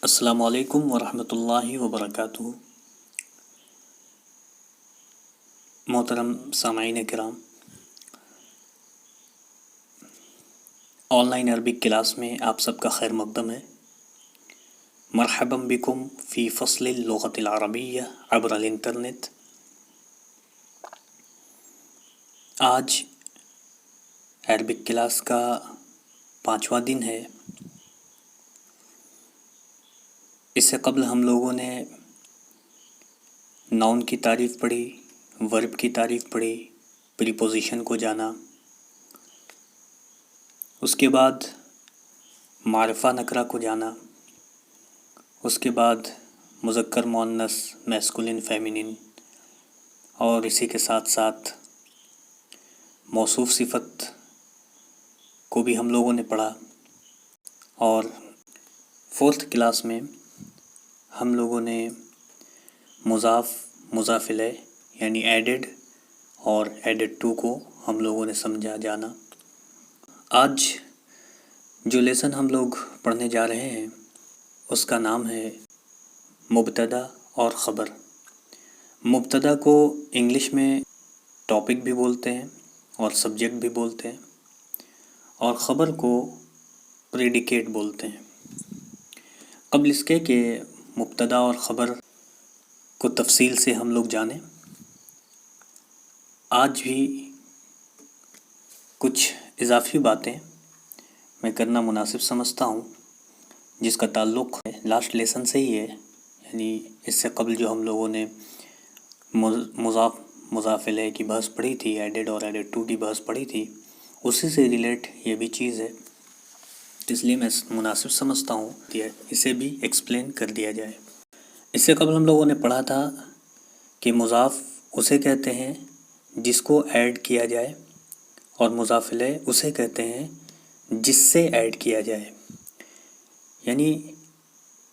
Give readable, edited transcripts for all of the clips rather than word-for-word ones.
السلام علیکم ورحمۃ اللہ وبرکاتہ۔ محترم سامعین کرام، آن لائن عربک کلاس میں آپ سب کا خیر مقدم ہے۔ مرحبا بکم فی فصل اللغۃ العربیہ عبر الانٹرنیٹ۔ آج عربک کلاس کا 5واں دن ہے۔ اس سے قبل ہم لوگوں نے ناؤن کی تعریف پڑھی، ورب کی تعریف پڑھی، پریپوزیشن کو جانا، اس کے بعد معرفہ نکرہ کو جانا، اس کے بعد مذکر مؤنث میسکولن فیمینن، اور اسی کے ساتھ ساتھ موصوف صفت کو بھی ہم لوگوں نے پڑھا۔ اور 4th کلاس میں ہم لوگوں نے مضاف مضاف الیہ یعنی ایڈڈ اور ایڈڈ ٹو کو ہم لوگوں نے سمجھا جانا۔ آج جو لیسن ہم لوگ پڑھنے جا رہے ہیں اس کا نام ہے مبتدا اور خبر۔ مبتدا کو انگلش میں ٹاپک بھی بولتے ہیں اور سبجیکٹ بھی بولتے ہیں، اور خبر کو پریڈیکیٹ بولتے ہیں۔ قبل اس کے کہ مبتدا اور خبر کو تفصیل سے ہم لوگ جانیں، آج بھی کچھ اضافی باتیں میں کرنا مناسب سمجھتا ہوں، جس کا تعلق لاسٹ لیسن سے ہی ہے، یعنی اس سے قبل جو ہم لوگوں نے مضاف مضاف الیہ کی بحث پڑھی تھی، ایڈڈ اور ایڈڈ ٹو کی بحث پڑھی تھی، اسی سے ریلیٹ یہ بھی چیز ہے، اس لیے میں مناسب سمجھتا ہوں کہ اسے بھی ایکسپلین کر دیا جائے۔ اس سے قبل ہم لوگوں نے پڑھا تھا کہ مضاف اسے کہتے ہیں جس کو ایڈ کیا جائے، اور مضاف الیہ اسے کہتے ہیں جس سے ایڈ کیا جائے، یعنی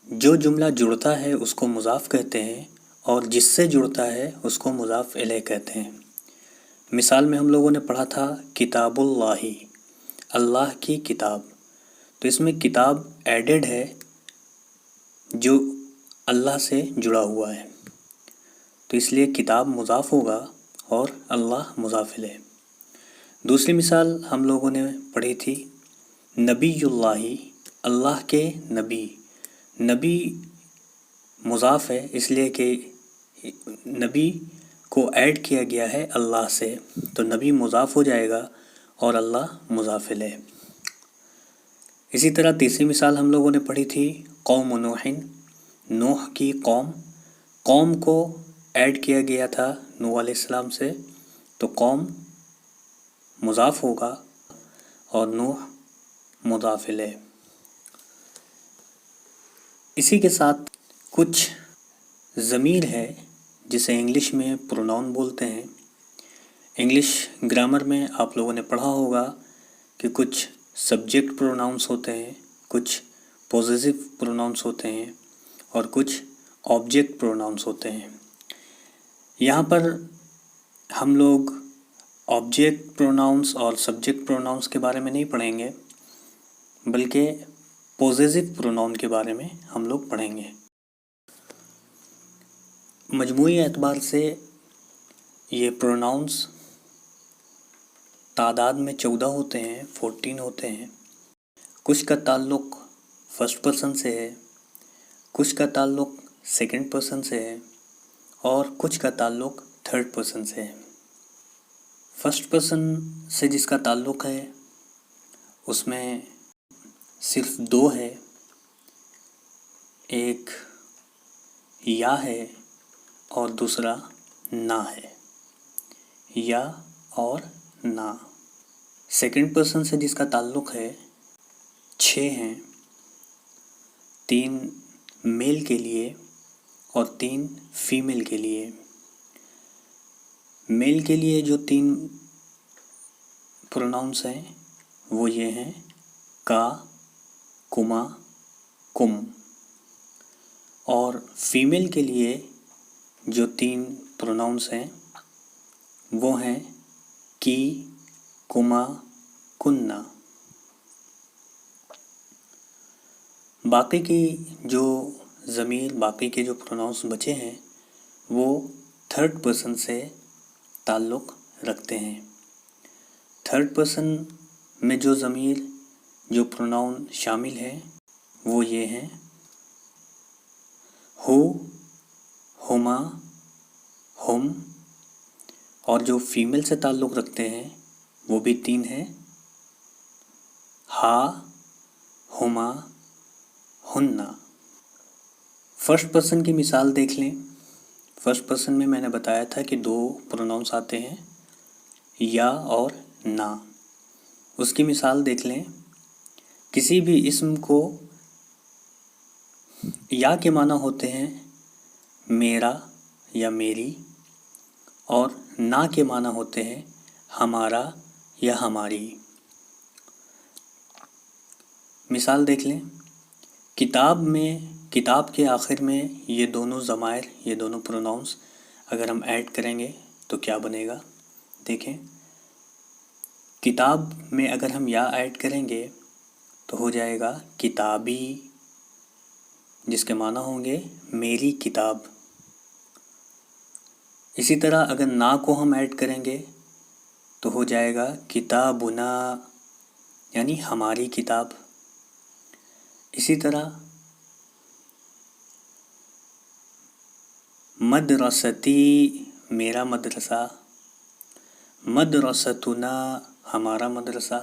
جو جملہ جڑتا ہے اس کو مضاف کہتے ہیں، اور جس سے جڑتا ہے اس کو مضاف الیہ کہتے ہیں۔ مثال میں ہم لوگوں نے پڑھا تھا کتاب اللہ، اللہ کی کتاب، تو اس میں کتاب ایڈڈ ہے جو اللہ سے جڑا ہوا ہے، تو اس لیے کتاب مضاف ہوگا اور اللہ مضاف الیہ۔ دوسری مثال ہم لوگوں نے پڑھی تھی نبی اللہ، اللہ کے نبی، نبی مضاف ہے اس لیے کہ نبی کو ایڈ کیا گیا ہے اللہ سے، تو نبی مضاف ہو جائے گا اور اللہ مضاف الیہ۔ اسی طرح تیسری مثال ہم لوگوں نے پڑھی تھی قوم نوح، نوح کی قوم، قوم کو ایڈ کیا گیا تھا نوح علیہ السلام سے، تو قوم مضاف ہوگا اور نوح مضاف الیہ۔ اسی کے ساتھ کچھ ضمیر ہے جسے انگلش میں پروناؤن بولتے ہیں۔ انگلش گرامر میں آپ لوگوں نے پڑھا ہوگا کہ کچھ سبجیکٹ پروناؤنس ہوتے ہیں، کچھ پوزیسو پروناؤنس ہوتے ہیں، اور کچھ آبجیکٹ پروناؤنس ہوتے ہیں۔ یہاں پر ہم لوگ آبجیکٹ پروناؤنس اور سبجیکٹ پروناؤنس کے بارے میں نہیں پڑھیں گے، بلکہ پوزیسو پروناؤن کے بارے میں ہم لوگ پڑھیں گے۔ مجموعی اعتبار سے یہ پروناؤنس تعداد میں 14 ہوتے ہیں، 14 ہوتے ہیں۔ کچھ کا تعلق فرسٹ پرسن سے ہے، کچھ کا تعلق سیکنڈ پرسن سے ہے، اور کچھ کا تعلق تھرڈ پرسن سے ہے۔ فرسٹ پرسن سے جس کا تعلق ہے اس میں صرف 2 ہے، ایک یا ہے اور دوسرا نا ہے، یا اور نا۔ سیکنڈ پرسن سے جس کا تعلق ہے 6 ہیں، 3 میل کے لیے اور 3 فیمیل کے لیے۔ میل کے لیے جو 3 پروناؤنس ہیں وہ یہ ہیں کا، کما، کم، اور فیمیل کے لیے جو 3 پروناؤنس ہیں وہ ہیں کی، کما، کننا۔ باقی کی جو ضمیر، باقی کے جو پروناؤنس بچے ہیں وہ تھرڈ پرسن سے تعلق رکھتے ہیں۔ تھرڈ پرسن میں جو ضمیر، جو پروناؤن شامل ہیں وہ یہ ہیں: ہو، ہما، ہم، اور جو فیمیل سے تعلق رکھتے ہیں وہ بھی 3 ہیں: ہا، ہما، ہننا۔ فرسٹ پرسن کی مثال دیکھ لیں۔ فرسٹ پرسن میں نے بتایا تھا کہ 2 پروناؤنس آتے ہیں، یا اور نا۔ اس کی مثال دیکھ لیں۔ کسی بھی اسم کو یا کے معنی ہوتے ہیں میرا یا میری، اور نا کے معنی ہوتے ہیں ہمارا یا ہماری۔ مثال دیکھ لیں۔ کتاب کے آخر میں یہ دونوں ضمائر، یہ دونوں پروناؤنس اگر ہم ایڈ کریں گے تو کیا بنے گا؟ دیکھیں، کتاب میں اگر ہم یا ایڈ کریں گے تو ہو جائے گا کتابی، جس کے معنی ہوں گے میری کتاب۔ اسی طرح اگر نا کو ہم ایڈ کریں گے تو ہو جائے گا کتابنا، یعنی ہماری کتاب۔ اسی طرح مدرستی، میرا مدرسہ، مدرستنا، ہمارا مدرسہ۔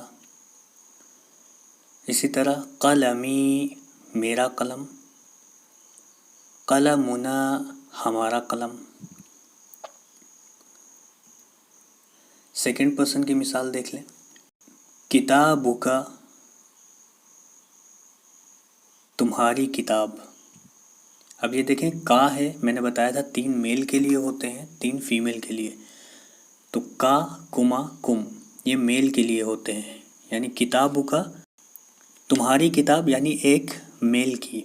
اسی طرح قلمی، میرا قلم، قلمنا، ہمارا قلم۔ سیکنڈ پرسن کی مثال دیکھ لیں۔ کتابک، تمہاری کتاب۔ اب یہ دیکھیں، کا ہے، میں نے بتایا تھا 3 میل کے لیے ہوتے ہیں، 3 فیمیل کے لیے۔ تو کا، کما، کم یہ میل کے لیے ہوتے ہیں، یعنی کتابک، تمہاری کتاب یعنی ایک میل کی۔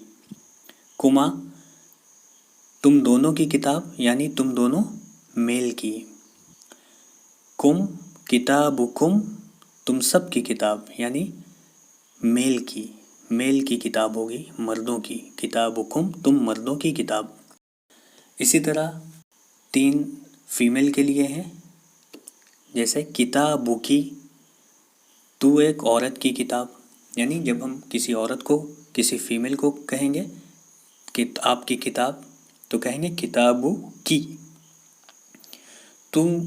کما، تم دونوں کی کتاب یعنی تم دونوں میل کی۔ کم، کتابکم، تم سب کی کتاب یعنی میل کی، میل کی کتاب ہوگی، مردوں کی۔ کتابکم، تم مردوں کی کتاب۔ اسی طرح 3 فیمیل کے لیے ہیں، جیسے کتابکی، تو ایک عورت کی کتاب، یعنی جب ہم کسی عورت کو، کسی فیمیل کو کہیں گے کہ آپ کی کتاب تو کہیں گے کتابکی۔ تم،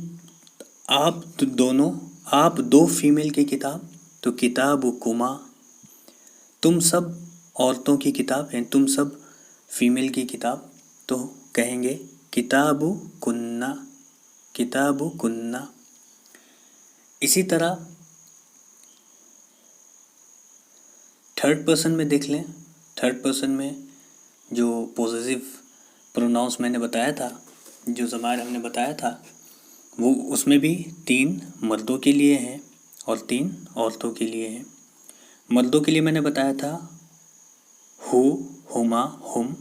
آپ 2 فیمیل کی کتاب تو کتابکما۔ تم سب عورتوں کی کتاب یعنی تم سب فیمیل کی کتاب تو کہیں گے کتابکننا، کتابکننا۔ اسی طرح تھرڈ پرسن میں دیکھ لیں۔ تھرڈ پرسن میں جو پوزیسو پروناؤنس میں نے بتایا تھا، جو ضمائر ہم نے بتایا تھا، وہ اس میں بھی 3 مردوں کے لیے ہیں اور 3 عورتوں کے لیے ہیں۔ مردوں کے لیے میں نے بتایا تھا ہو، ہما، ہم۔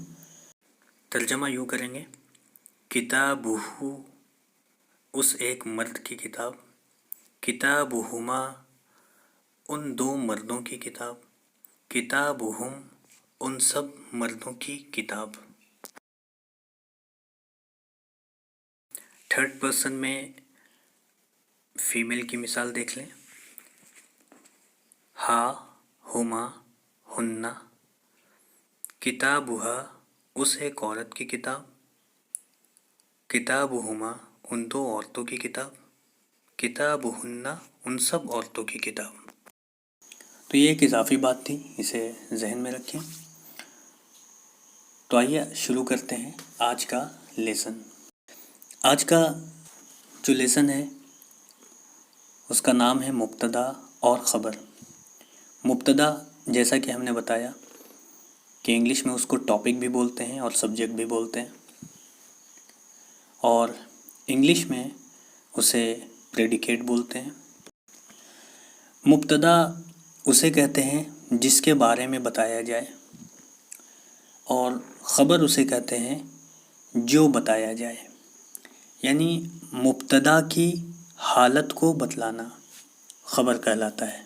ترجمہ یوں کریں گے: کتابہ، اس ایک مرد کی کتاب، کتابہما، ان 2 مردوں کی کتاب، کتابہم، ان سب مردوں کی کتاب۔ تھرڈ پرسن میں فیمیل کی مثال دیکھ لیں۔ ہا، ہما، ہننا۔ کتابہا، اس ایک عورت کی کتاب، کتابہما، ان 2 عورتوں کی کتاب، کتابہننا، ان سب عورتوں کی کتاب۔ تو یہ ایک اضافی بات تھی، اسے ذہن میں رکھیں۔ تو آئیے شروع کرتے ہیں آج کا لیسن۔ آج کا جو لیسن ہے اس کا نام ہے مبتدا اور خبر۔ مبتدا، جیسا کہ ہم نے بتایا کہ انگلش میں اس کو ٹاپک بھی بولتے ہیں اور سبجیکٹ بھی بولتے ہیں، اور انگلش میں اسے پریڈیکیٹ بولتے ہیں۔ مبتدا اسے کہتے ہیں جس کے بارے میں بتایا جائے، اور خبر اسے کہتے ہیں جو بتایا جائے، یعنی مبتدا کی حالت کو بتلانا خبر کہلاتا ہے،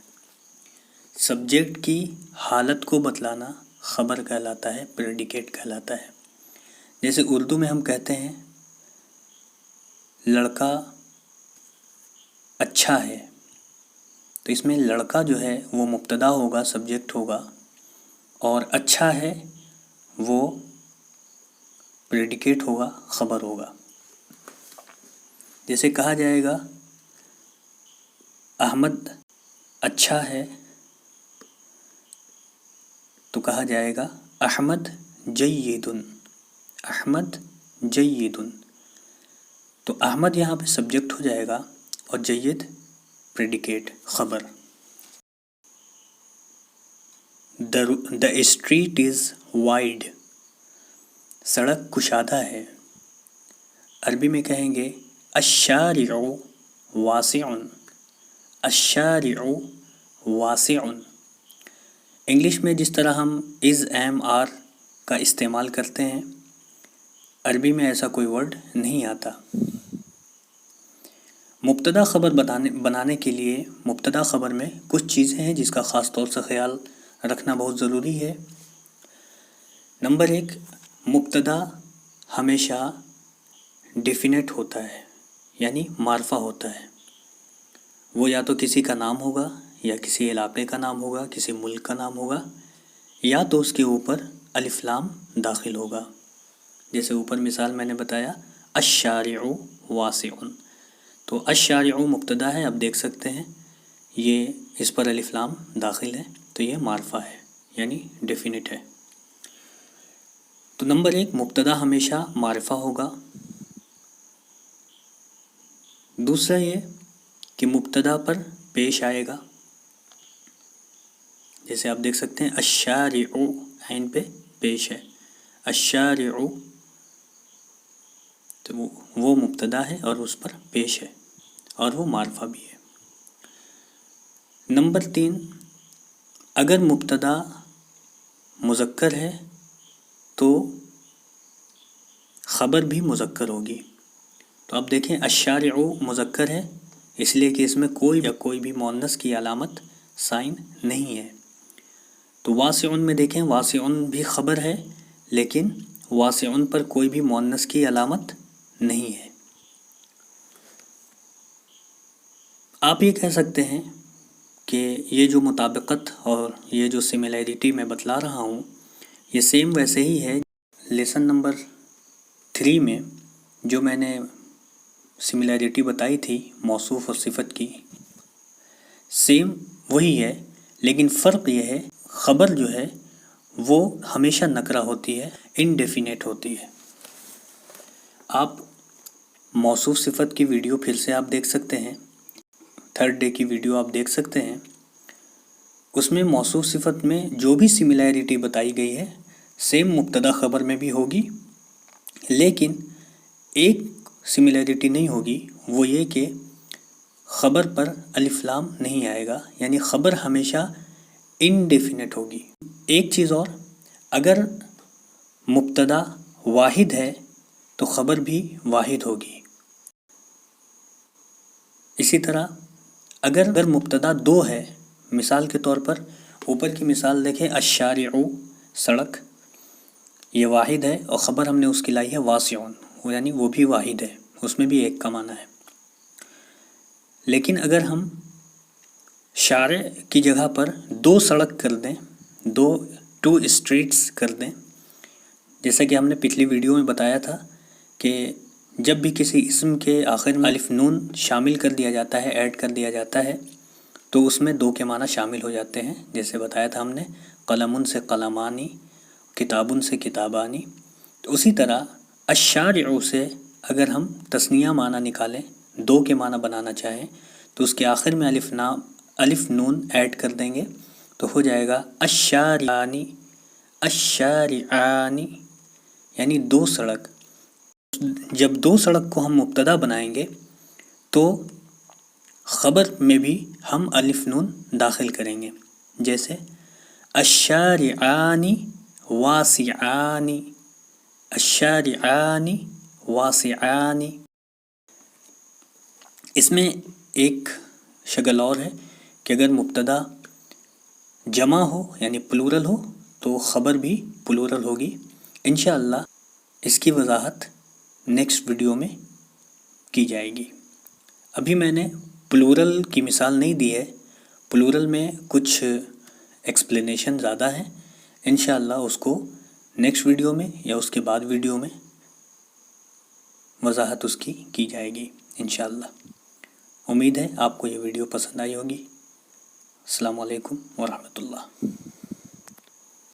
سبجیکٹ کی حالت کو بتلانا خبر کہلاتا ہے، پریڈیکیٹ کہلاتا ہے۔ جیسے اردو میں ہم کہتے ہیں لڑکا اچھا ہے، تو اس میں لڑکا جو ہے وہ مبتدا ہوگا، سبجیکٹ ہوگا، اور اچھا ہے وہ پریڈیکیٹ ہوگا، خبر ہوگا۔ جیسے کہا جائے گا احمد اچھا ہے، تو کہا جائے گا احمد جید، احمد جید۔ تو احمد یہاں پہ سبجیکٹ ہو جائے گا اور جید پریڈیکیٹ، خبر۔ The street is wide، سڑک کشادہ ہے۔ عربی میں کہیں گے الشارع واسع، الشارع واسع۔ انگلش میں جس طرح ہم از، ایم، آر کا استعمال کرتے ہیں، عربی میں ایسا کوئی ورڈ نہیں آتا۔ مبتدا خبر بنانے کے لیے مبتدا خبر میں کچھ چیزیں ہیں جس کا خاص طور سے خیال رکھنا بہت ضروری ہے۔ نمبر 1، مبتدا ہمیشہ ڈیفینیٹ ہوتا ہے، یعنی معرفہ ہوتا ہے۔ وہ یا تو کسی کا نام ہوگا، یا کسی علاقے کا نام ہوگا، کسی ملک کا نام ہوگا، یا تو اس کے اوپر الف لام داخل ہوگا۔ جیسے اوپر مثال میں نے بتایا الشارع واسع، تو الشارع مبتدا ہے، اب دیکھ سکتے ہیں یہ اس پر الف لام داخل ہے، تو یہ معرفہ ہے، یعنی ڈیفینیٹ ہے۔ تو نمبر 1، مبتدا ہمیشہ معرفہ ہوگا۔ دوسرا یہ کہ مبتدا پر پیش آئے گا، جیسے آپ دیکھ سکتے ہیں الشارع، عین پہ پیش ہے، الشارع، تو وہ مبتدا ہے اور اس پر پیش ہے، اور وہ معرفہ بھی ہے۔ نمبر 3، اگر مبتدا مذکر ہے تو خبر بھی مذکر ہوگی۔ تو اب دیکھیں الشارع مذکر ہے، اس لیے کہ اس میں کوئی بھی مؤنث کی علامت سائن نہیں ہے۔ تو واسع میں دیکھیں واسع بھی خبر ہے، لیکن واسع پر کوئی بھی مؤنث کی علامت نہیں ہے۔ آپ یہ کہہ سکتے ہیں کہ یہ جو مطابقت اور یہ جو سملیرٹی میں بتلا رہا ہوں، یہ سیم ویسے ہی ہے لیسن نمبر 3 میں جو میں نے سملیرٹی بتائی تھی موصوف اور صفت کی، سیم وہی ہے، لیکن فرق یہ ہے خبر جو ہے وہ ہمیشہ نکرہ ہوتی ہے، انڈیفینیٹ ہوتی ہے۔ آپ موصوف صفت کی ویڈیو پھر سے آپ دیکھ سکتے ہیں، 3rd ڈے کی ویڈیو آپ دیکھ سکتے ہیں، اس میں موصوف صفت میں جو بھی سملیرٹی بتائی گئی ہے سیم مبتدا خبر میں بھی ہوگی، لیکن ایک سملیرٹی نہیں ہوگی، وہ یہ کہ خبر پر الف لام نہیں آئے گا، یعنی خبر ہمیشہ انڈیفینیٹ ہوگی۔ ایک چیز اور، اگر مبتدا واحد ہے تو خبر بھی واحد ہوگی۔ اسی طرح اگر مبتدا 2 ہے، مثال کے طور پر اوپر کی مثال دیکھیں الشارع، سڑک، یہ واحد ہے اور خبر ہم نے اس کی لائی ہے واسع، یعنی وہ بھی واحد ہے، اس میں بھی ایک کا معنی ہے۔ لیکن اگر ہم شارع کی جگہ پر 2 سڑک کر دیں، 2 اسٹریٹس کر دیں، جیسا کہ ہم نے پچھلی ویڈیو میں بتایا تھا کہ جب بھی کسی اسم کے آخر میں الف نون شامل کر دیا جاتا ہے، ایڈ کر دیا جاتا ہے، تو اس میں 2 کے معنی شامل ہو جاتے ہیں، جیسے بتایا تھا ہم نے قلم سے قلمانی، کتاب سے کتابانی۔ تو اسی طرح الشارع سے اگر ہم تثنیہ معنی نکالیں، 2 کے معنی بنانا چاہیں، تو اس کے آخر میں الف نون ایڈ کر دیں گے، تو ہو جائے گا الشارعانی، الشارعانی، یعنی 2 سڑک۔ جب 2 سڑک کو ہم مبتدا بنائیں گے تو خبر میں بھی ہم الف نون داخل کریں گے، جیسے الشارعانی واسعانی، الشارعانی واسعانی۔ اس میں ایک شکل اور ہے کہ اگر مبتدا جمع ہو، یعنی پلورل ہو، تو خبر بھی پلورل ہوگی. انشاءاللہ اس کی وضاحت نیکسٹ ویڈیو میں کی جائے گی. ابھی میں نے پلورل کی مثال نہیں دی ہے، پلورل میں کچھ ایکسپلینیشن زیادہ ہیں. انشاءاللہ اس کو نیکسٹ ویڈیو میں یا اس کے بعد ویڈیو میں وضاحت اس کی جائے گی انشاءاللہ. امید ہے آپ کو یہ ویڈیو پسند آئی ہوگی. السلام علیکم ورحمۃ اللہ.